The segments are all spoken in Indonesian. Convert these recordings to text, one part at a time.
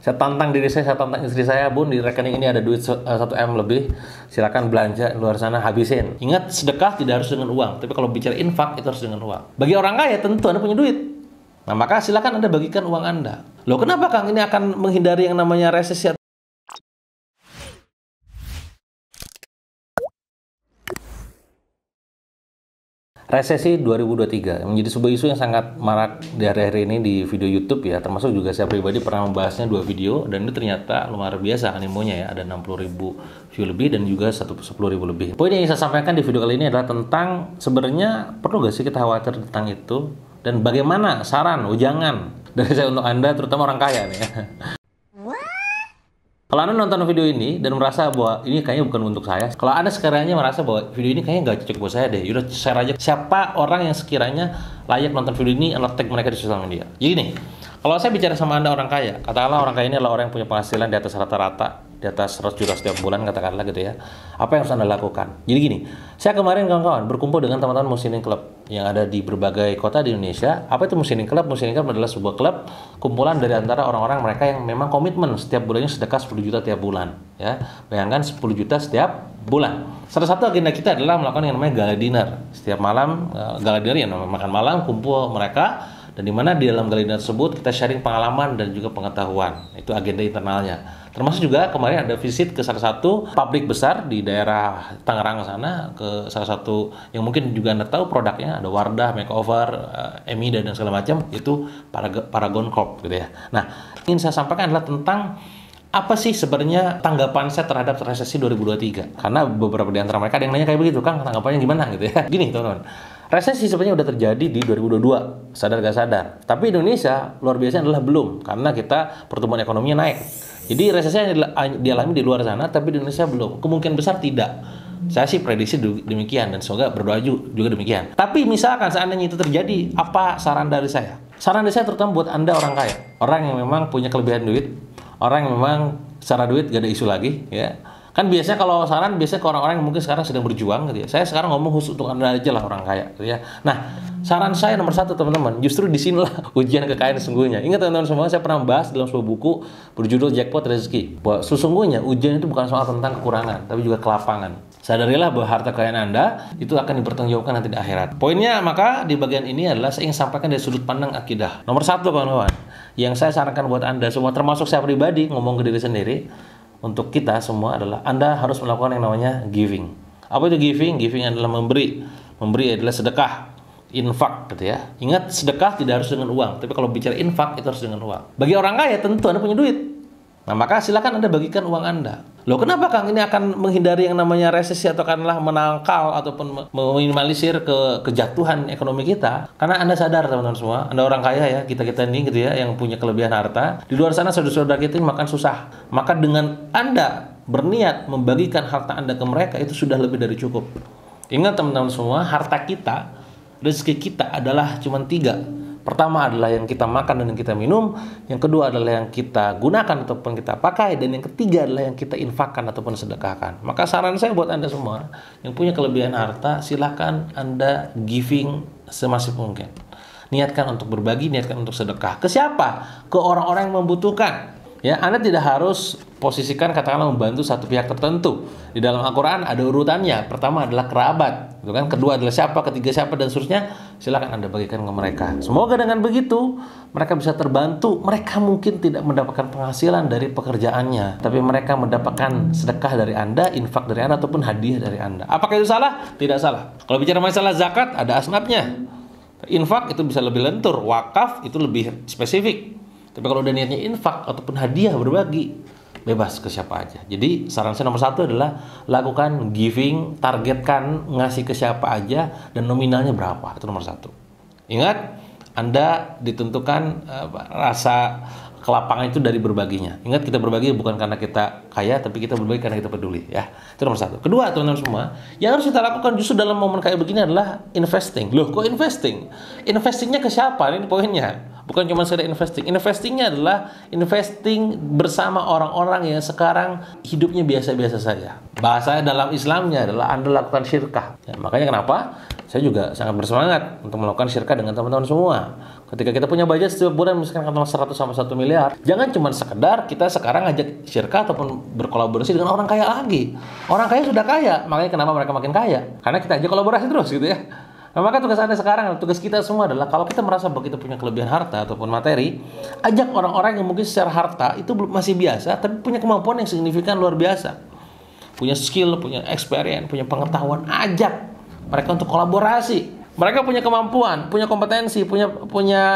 Saya tantang diri saya tantang istri saya, Bun, di rekening ini ada duit 1 M lebih, silakan belanja luar sana, habisin. Ingat, sedekah tidak harus dengan uang, tapi kalau bicara infak itu harus dengan uang. Bagi orang kaya tentu Anda punya duit, nah maka silakan Anda bagikan uang Anda. Loh, kenapa Kang ini akan menghindari yang namanya resesi? Resesi 2023 menjadi sebuah isu yang sangat marak di hari-hari ini di video YouTube ya, termasuk juga saya pribadi pernah membahasnya 2 video, dan itu ternyata luar biasa animonya ya, ada 60.000 view lebih dan juga 10.000 lebih. Poin yang saya sampaikan di video kali ini adalah tentang sebenarnya perlu gak sih kita khawatir tentang itu, dan bagaimana saran, ujangan dari saya untuk Anda, terutama orang kaya nih ya. Kalau Anda nonton video ini dan merasa bahwa ini kayaknya bukan untuk saya, kalau Anda sekiranya merasa bahwa video ini kayaknya nggak cocok buat saya deh, yaudah share aja siapa orang yang sekiranya layak nonton video ini, Anda tag mereka di sosial media. Jadi nih, kalau saya bicara sama Anda orang kaya, katakanlah orang kaya ini adalah orang yang punya penghasilan di atas rata-rata, di atas 100 juta setiap bulan, katakanlah gitu ya. Apa yang harus Anda lakukan? Jadi gini, saya kemarin kawan-kawan berkumpul dengan teman-teman Muslimin Club yang ada di berbagai kota di Indonesia. Apa itu Muslimin Club? Muslimin Club adalah sebuah klub kumpulan dari antara orang-orang mereka yang memang komitmen setiap bulannya sedekah 10 juta tiap bulan ya. Bayangkan 10 juta setiap bulan. Salah satu agenda kita adalah melakukan yang namanya gala dinner. Setiap malam gala dinner ya, namanya makan malam, kumpul mereka, dan dimana di dalam gala dinner tersebut kita sharing pengalaman dan juga pengetahuan. Itu agenda internalnya. Termasuk juga kemarin ada visit ke salah satu pabrik besar di daerah Tangerang sana, ke salah satu yang mungkin juga Anda tahu produknya, ada Wardah, Makeover, Emida dan segala macam, itu Paragon Corp gitu ya. Nah, ingin saya sampaikan adalah tentang apa sih sebenarnya tanggapan saya terhadap resesi 2023? Karena beberapa di antara mereka ada yang nanya kayak begitu, Kang, tanggapannya gimana gitu ya. Gini teman-teman, resesi sebenarnya udah terjadi di 2022, sadar gak sadar. Tapi Indonesia luar biasa adalah belum, karena kita pertumbuhan ekonominya naik. Jadi resesi yang dialami di luar sana, tapi di Indonesia belum. Kemungkinan besar tidak. Saya sih prediksi demikian, dan semoga berdoa juga demikian. Tapi misalkan seandainya itu terjadi, apa saran dari saya? Saran dari saya terutama buat Anda orang kaya, orang yang memang punya kelebihan duit, orang yang memang secara duit gak ada isu lagi ya. Kan biasanya kalau saran biasanya ke orang-orang yang mungkin sekarang sedang berjuang gitu ya. Saya sekarang ngomong khusus untuk Anda aja lah, orang kaya gitu ya. Nah, saran saya nomor 1 teman-teman, justru disinilah ujian kekayaan sesungguhnya. Ingat teman-teman semua, saya pernah bahas dalam sebuah buku berjudul Jackpot Rezeki, bahwa sesungguhnya ujian itu bukan soal tentang kekurangan, tapi juga kelapangan. Sadarilah bahwa harta kekayaan Anda itu akan dipertanggungjawabkan nanti di akhirat. Poinnya maka di bagian ini adalah saya ingin sampaikan dari sudut pandang akidah. Nomor 1 kawan-kawan, yang saya sarankan buat Anda semua, termasuk saya pribadi, ngomong ke diri sendiri, untuk kita semua adalah Anda harus melakukan yang namanya giving. Apa itu giving? Giving adalah memberi. Memberi adalah sedekah, infak gitu ya. Ingat, sedekah tidak harus dengan uang, tapi kalau bicara infak itu harus dengan uang. Bagi orang kaya tentu Anda punya duit, nah maka silakan Anda bagikan uang Anda. Loh, kenapa Kang ini akan menghindari yang namanya resesi atau katakanlah menangkal ataupun meminimalisir kejatuhan ekonomi kita? Karena Anda sadar teman-teman semua, Anda orang kaya ya, kita-kita ini gitu ya, yang punya kelebihan harta. Di luar sana saudara-saudara kita ini makan susah. Maka dengan Anda berniat membagikan harta Anda ke mereka, itu sudah lebih dari cukup. Ingat teman-teman semua, harta kita, rezeki kita adalah cuma 3. Pertama adalah yang kita makan dan yang kita minum, yang kedua adalah yang kita gunakan ataupun kita pakai, dan yang ketiga adalah yang kita infakkan ataupun sedekahkan. Maka saran saya buat Anda semua yang punya kelebihan harta, silahkan Anda giving semasif mungkin. Niatkan untuk berbagi, niatkan untuk sedekah. Ke siapa? Ke orang-orang yang membutuhkan. Ya, Anda tidak harus posisikan katakanlah membantu satu pihak tertentu. Di dalam Al-Quran ada urutannya. Pertama adalah kerabat, gitu kan? Kedua adalah siapa, ketiga siapa, dan seterusnya. Silakan Anda bagikan ke mereka. Semoga dengan begitu mereka bisa terbantu. Mereka mungkin tidak mendapatkan penghasilan dari pekerjaannya, tapi mereka mendapatkan sedekah dari Anda, infak dari Anda, ataupun hadiah dari Anda. Apakah itu salah? Tidak salah. Kalau bicara masalah zakat, ada asnafnya. Infak itu bisa lebih lentur, wakaf itu lebih spesifik. Tapi kalau udah niatnya infak ataupun hadiah berbagi, bebas ke siapa aja. Jadi saran saya nomor 1 adalah lakukan giving, targetkan ngasih ke siapa aja, dan nominalnya berapa, itu nomor 1. Ingat, Anda ditentukan rasa kelapangan itu dari berbaginya. Ingat, kita berbagi bukan karena kita kaya, tapi kita berbagi karena kita peduli ya. Itu nomor 1. Kedua teman-teman semua, yang harus kita lakukan justru dalam momen kayak begini adalah investing. Loh, kok investing? Investingnya ke siapa? Ini poinnya. Bukan cuma sekedar investing. Investingnya adalah investing bersama orang-orang yang sekarang hidupnya biasa-biasa saja. Bahasa dalam Islamnya adalah Anda lakukan syirkah. Ya, makanya kenapa saya juga sangat bersemangat untuk melakukan syirkah dengan teman-teman semua. Ketika kita punya budget setiap bulan misalkan katakanlah 100 sampai 1 miliar, jangan cuma sekedar kita sekarang ngajak syirkah ataupun berkolaborasi dengan orang kaya lagi. Orang kaya sudah kaya, makanya kenapa mereka makin kaya? Karena kita aja kolaborasi terus gitu ya. Nah, maka tugas Anda sekarang, tugas kita semua adalah kalau kita merasa bahwa kita punya kelebihan harta ataupun materi, ajak orang-orang yang mungkin secara harta itu masih biasa, tapi punya kemampuan yang signifikan luar biasa. Punya skill, punya experience, punya pengetahuan, ajak mereka untuk kolaborasi. Mereka punya kemampuan, punya kompetensi, punya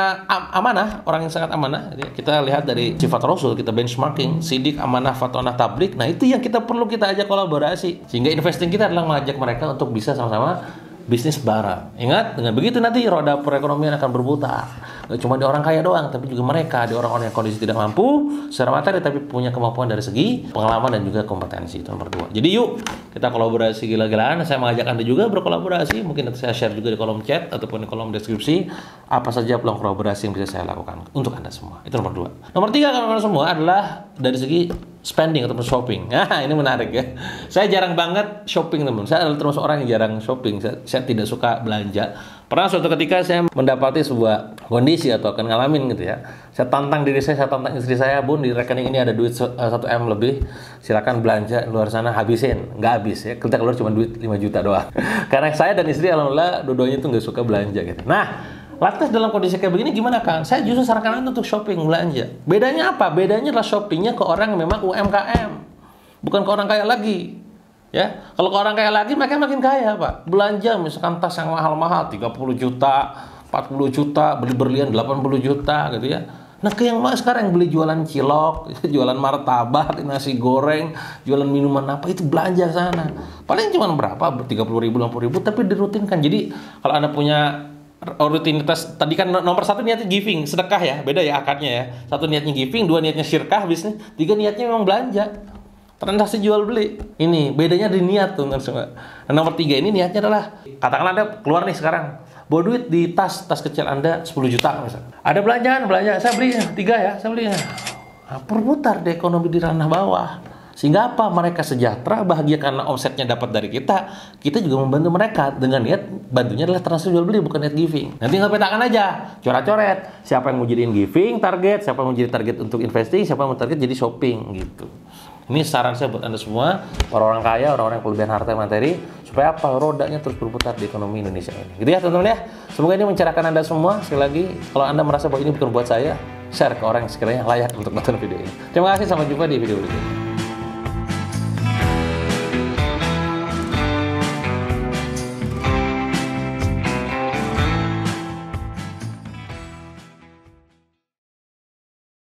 amanah, orang yang sangat amanah. Jadi kita lihat dari sifat Rasul, kita benchmarking, sidik, amanah, fatonah, tablik. Nah itu yang kita perlu kita ajak kolaborasi. Sehingga investing kita adalah mengajak mereka untuk bisa sama-sama bisnis bareng. Ingat, dengan begitu nanti roda perekonomian akan berputar. Gak cuma di orang kaya doang, tapi juga mereka, di orang-orang yang kondisi tidak mampu secara materi, tapi punya kemampuan dari segi pengalaman dan juga kompetensi. Itu nomor 2. Jadi yuk, kita kolaborasi gila-gilaan. Saya mengajak Anda juga berkolaborasi. Mungkin nanti saya share juga di kolom chat ataupun di kolom deskripsi apa saja peluang kolaborasi yang bisa saya lakukan untuk Anda semua. Itu nomor 2. Nomor 3 kawan-kawan semua adalah dari segi spending ataupun shopping. Nah, ini menarik ya. Saya jarang banget shopping, teman. Saya adalah termasuk orang yang jarang shopping. Saya tidak suka belanja. Pernah suatu ketika saya mendapati sebuah kondisi atau akan ngalamin gitu ya. Saya tantang diri saya tantang istri saya, Bun, di rekening ini ada duit 1M lebih. Silakan belanja luar sana, habisin. Nggak habis ya. Kita keluar cuma duit 5 juta doang. Karena saya dan istri alhamdulillah dua-duanya tuh nggak suka belanja gitu. Nah, lantas dalam kondisi kayak begini gimana Kang? Saya justru sarankan Anda untuk shopping, belanja. Bedanya apa? Bedanya adalah shoppingnya ke orang yang memang UMKM. Bukan ke orang kaya lagi. Ya, kalau ke orang kaya lagi mereka makin kaya, Pak. Belanja misalkan tas yang mahal-mahal 30 juta, 40 juta, beli berlian 80 juta gitu ya. Nah, ke yang sekarang yang beli jualan cilok, jualan martabak, nasi goreng, jualan minuman apa itu belanja sana. Paling cuma berapa? 30 ribu, 50 ribu, tapi dirutinkan. Jadi kalau Anda punya rutinitas, tadi kan nomor 1 niatnya giving, sedekah ya, beda ya akadnya ya. 1 niatnya giving, 2 niatnya syirkah bisnis, 3 niatnya memang belanja. Transaksi jual beli. Ini bedanya di niat tuh kan semua. Nah, nomor 3 ini niatnya adalah katakanlah Anda keluar nih sekarang, bawa duit di tas kecil Anda 10 juta misalnya. Ada belanja, saya beli 3 ya, saya beli. Nah, permutar deh ekonomi di ranah bawah. Sehingga apa? Mereka sejahtera, bahagia karena omsetnya dapat dari kita. Kita juga membantu mereka dengan niat bantunya adalah transaksi jual beli, bukan niat giving. Nanti tinggal petakan aja, coret-coret. Siapa yang mau jadiin giving target, siapa yang mau jadi target untuk investing, siapa yang mau target jadi shopping gitu. Ini saran saya buat Anda semua, orang-orang kaya, orang-orang yang kelebihan harta materi, supaya apa? Rodanya terus berputar di ekonomi Indonesia ini. Gitu ya teman-teman ya. Semoga ini mencerahkan Anda semua. Sekali lagi, kalau Anda merasa bahwa ini bukan buat saya, share ke orang yang sekiranya layak untuk nonton video ini. Terima kasih, sampai jumpa di video berikutnya.